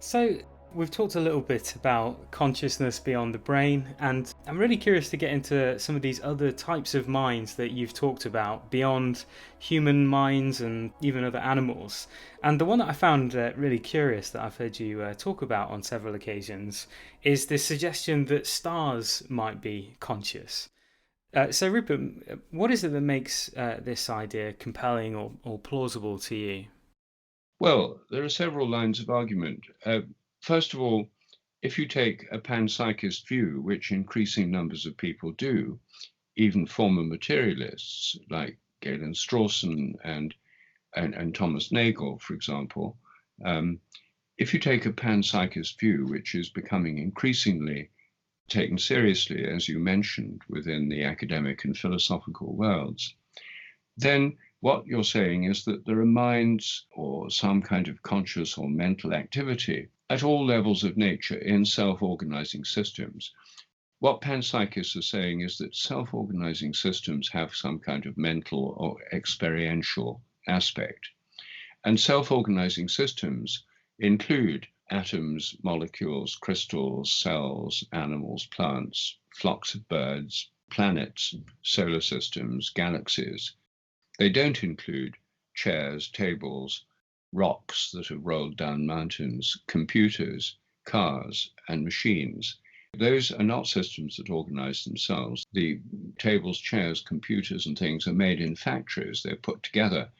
So, we've talked a little bit about consciousness beyond the brain, and I'm really curious to get into some of these other types of minds that you've talked about beyond human minds and even other animals. And the one that I found really curious that I've heard you talk about on several occasions is this suggestion that stars might be conscious. So, Rupert, what is it that makes this idea compelling or plausible to you? Well, there are several lines of argument. First of all, if you take a panpsychist view, which increasing numbers of people do, even former materialists like Galen Strawson and Thomas Nagel, for example, um, if you take a panpsychist view, which is becoming increasingly taken seriously, as you mentioned, within the academic and philosophical worlds, then what you're saying is that there are minds or some kind of conscious or mental activity at all levels of nature in self-organizing systems. What panpsychists are saying is that self-organizing systems have some kind of mental or experiential aspect. And self-organizing systems include atoms, molecules, crystals, cells, animals, plants, flocks of birds, planets, solar systems, galaxies. They don't include chairs, tables, rocks that have rolled down mountains, computers, cars, and machines. Those are not systems that organize themselves. The tables, chairs, computers, and things are made in factories. They're put together,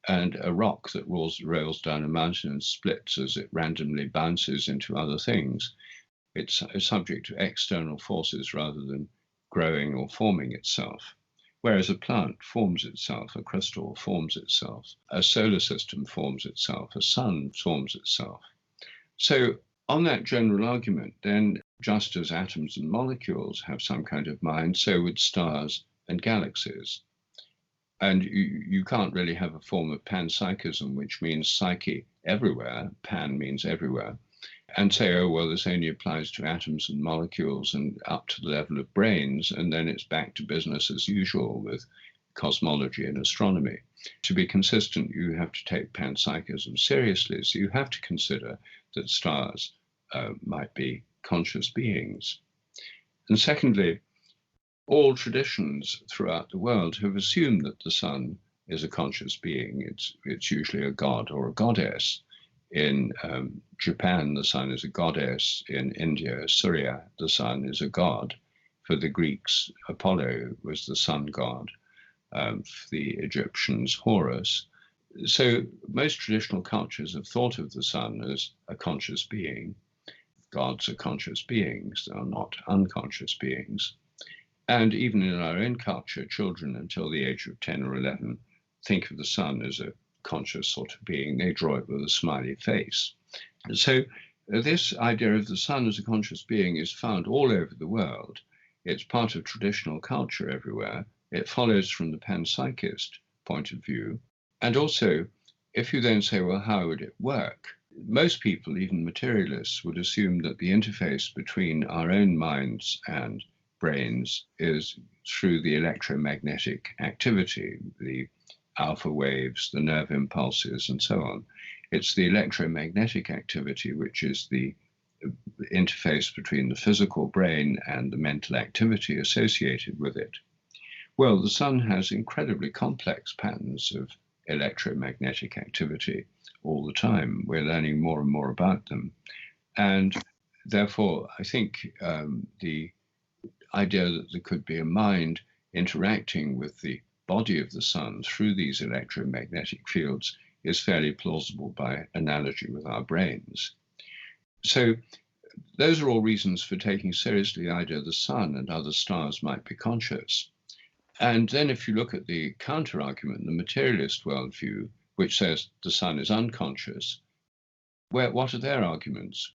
and a rock that rolls down a mountain and splits as it randomly bounces into other things. It's subject to external forces rather than growing or forming itself. Whereas a plant forms itself, a crystal forms itself, a solar system forms itself, a sun forms itself. So, on that general argument, then, just as atoms and molecules have some kind of mind, so would stars and galaxies. And you can't really have a form of panpsychism, which means psyche everywhere, pan means everywhere, and say, oh, well, this only applies to atoms and molecules and up to the level of brains, and then it's back to business as usual with cosmology and astronomy. To be consistent, you have to take panpsychism seriously, so you have to consider that stars might be conscious beings. And secondly, all traditions throughout the world have assumed that the sun is a conscious being. It's usually a god or a goddess. In Japan, the sun is a goddess. In India, Surya, the sun is a god. For the Greeks, Apollo was the sun god. For the Egyptians, Horus. So most traditional cultures have thought of the sun as a conscious being. Gods are conscious beings, they are not unconscious beings. And even in our own culture, children until the age of 10 or 11 think of the sun as a conscious sort of being. They draw it with a smiley face. So this idea of the sun as a conscious being is found all over the world. It's part of traditional culture everywhere. It follows from the panpsychist point of view. And also, if you then say, well, how would it work? Most people, even materialists, would assume that the interface between our own minds and brains is through the electromagnetic activity, the alpha waves, the nerve impulses, and so on. It's the electromagnetic activity which is the interface between the physical brain and the mental activity associated with it. Well, the sun has incredibly complex patterns of electromagnetic activity all the time. We're learning more and more about them. And therefore, I think the idea that there could be a mind interacting with the body of the sun through these electromagnetic fields is fairly plausible by analogy with our brains. So those are all reasons for taking seriously the idea the sun and other stars might be conscious. And then if you look at the counter-argument, the materialist worldview, which says the sun is unconscious, what are their arguments?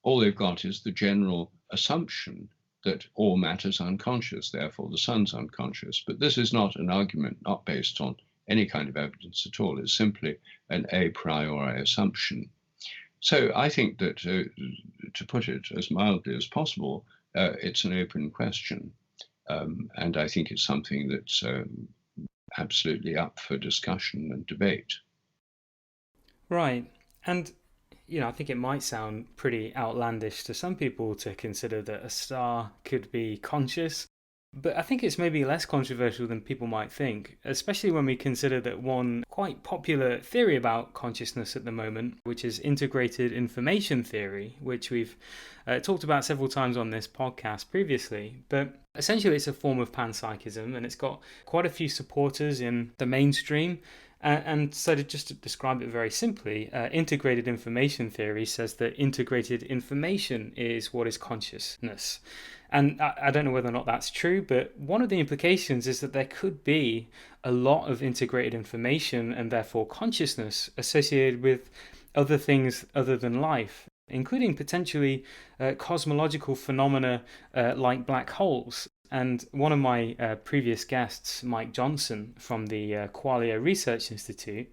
All they've got is the general assumption that all matter is unconscious, therefore the sun's unconscious. But this is not an argument, not based on any kind of evidence at all. It's simply an a priori assumption. So I think that, to put it as mildly as possible, it's an open question. And I think it's something that's absolutely up for discussion and debate. Right. And I think it might sound pretty outlandish to some people to consider that a star could be conscious. But I think it's maybe less controversial than people might think, especially when we consider that one quite popular theory about consciousness at the moment, which is integrated information theory, which we've talked about several times on this podcast previously. But essentially, it's a form of panpsychism, and it's got quite a few supporters in the mainstream. And so, just to describe it very simply, integrated information theory says that integrated information is what is consciousness. And I don't know whether or not that's true, but one of the implications is that there could be a lot of integrated information and therefore consciousness associated with other things other than life, including potentially cosmological phenomena like black holes. And one of my previous guests, Mike Johnson from the Qualia Research Institute,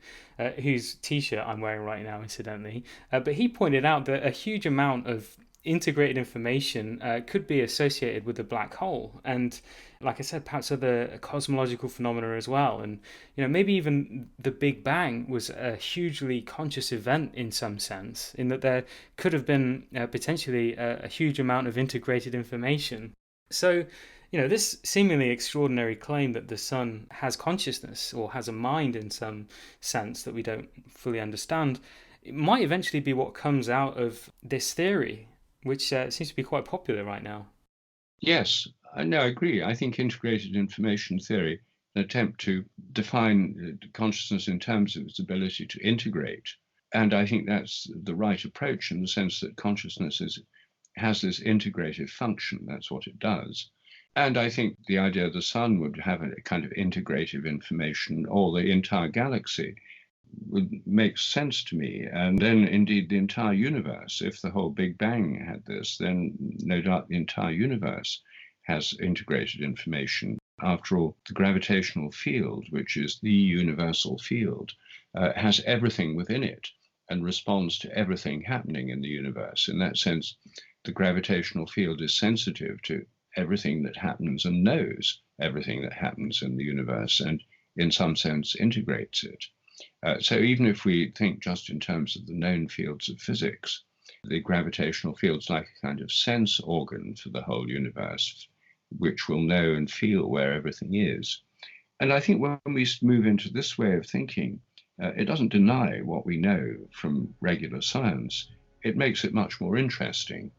whose t-shirt I'm wearing right now, incidentally, but he pointed out that a huge amount of integrated information could be associated with a black hole, and like I said, perhaps other cosmological phenomena as well. And maybe even the Big Bang was a hugely conscious event in some sense, in that there could have been potentially a huge amount of integrated information. So this seemingly extraordinary claim that the sun has consciousness or has a mind in some sense that we don't fully understand, it might eventually be what comes out of this theory, which seems to be quite popular right now. Yes, no, I agree. I think integrated information theory, an attempt to define consciousness in terms of its ability to integrate. And I think that's the right approach in the sense that consciousness has this integrative function. That's what it does. And I think the idea the sun would have a kind of integrative information, or the entire galaxy, would make sense to me. And then indeed the entire universe, if the whole Big Bang had this, then no doubt the entire universe has integrated information. After all, the gravitational field, which is the universal field, has everything within it and responds to everything happening in the universe. In that sense, the gravitational field is sensitive to everything that happens and knows everything that happens in the universe, and in some sense integrates it. So even if we think just in terms of the known fields of physics, the gravitational field's like a kind of sense organ for the whole universe, which will know and feel where everything is. And I think when we move into this way of thinking, it doesn't deny what we know from regular science. It makes it much more interesting.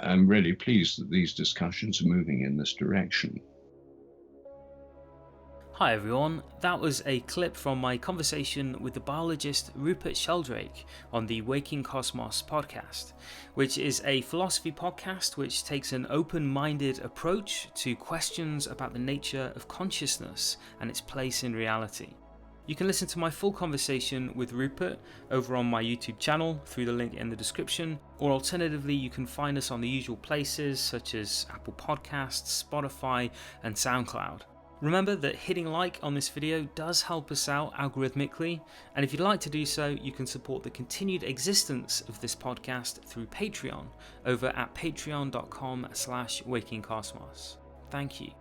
I'm really pleased that these discussions are moving in this direction. Hi everyone, that was a clip from my conversation with the biologist Rupert Sheldrake on the Waking Cosmos podcast, which is a philosophy podcast which takes an open-minded approach to questions about the nature of consciousness and its place in reality. You can listen to my full conversation with Rupert over on my YouTube channel through the link in the description, or alternatively you can find us on the usual places such as Apple Podcasts, Spotify and SoundCloud. Remember that hitting like on this video does help us out algorithmically, and if you'd like to do so, you can support the continued existence of this podcast through Patreon over at patreon.com/wakingcosmos. Thank you.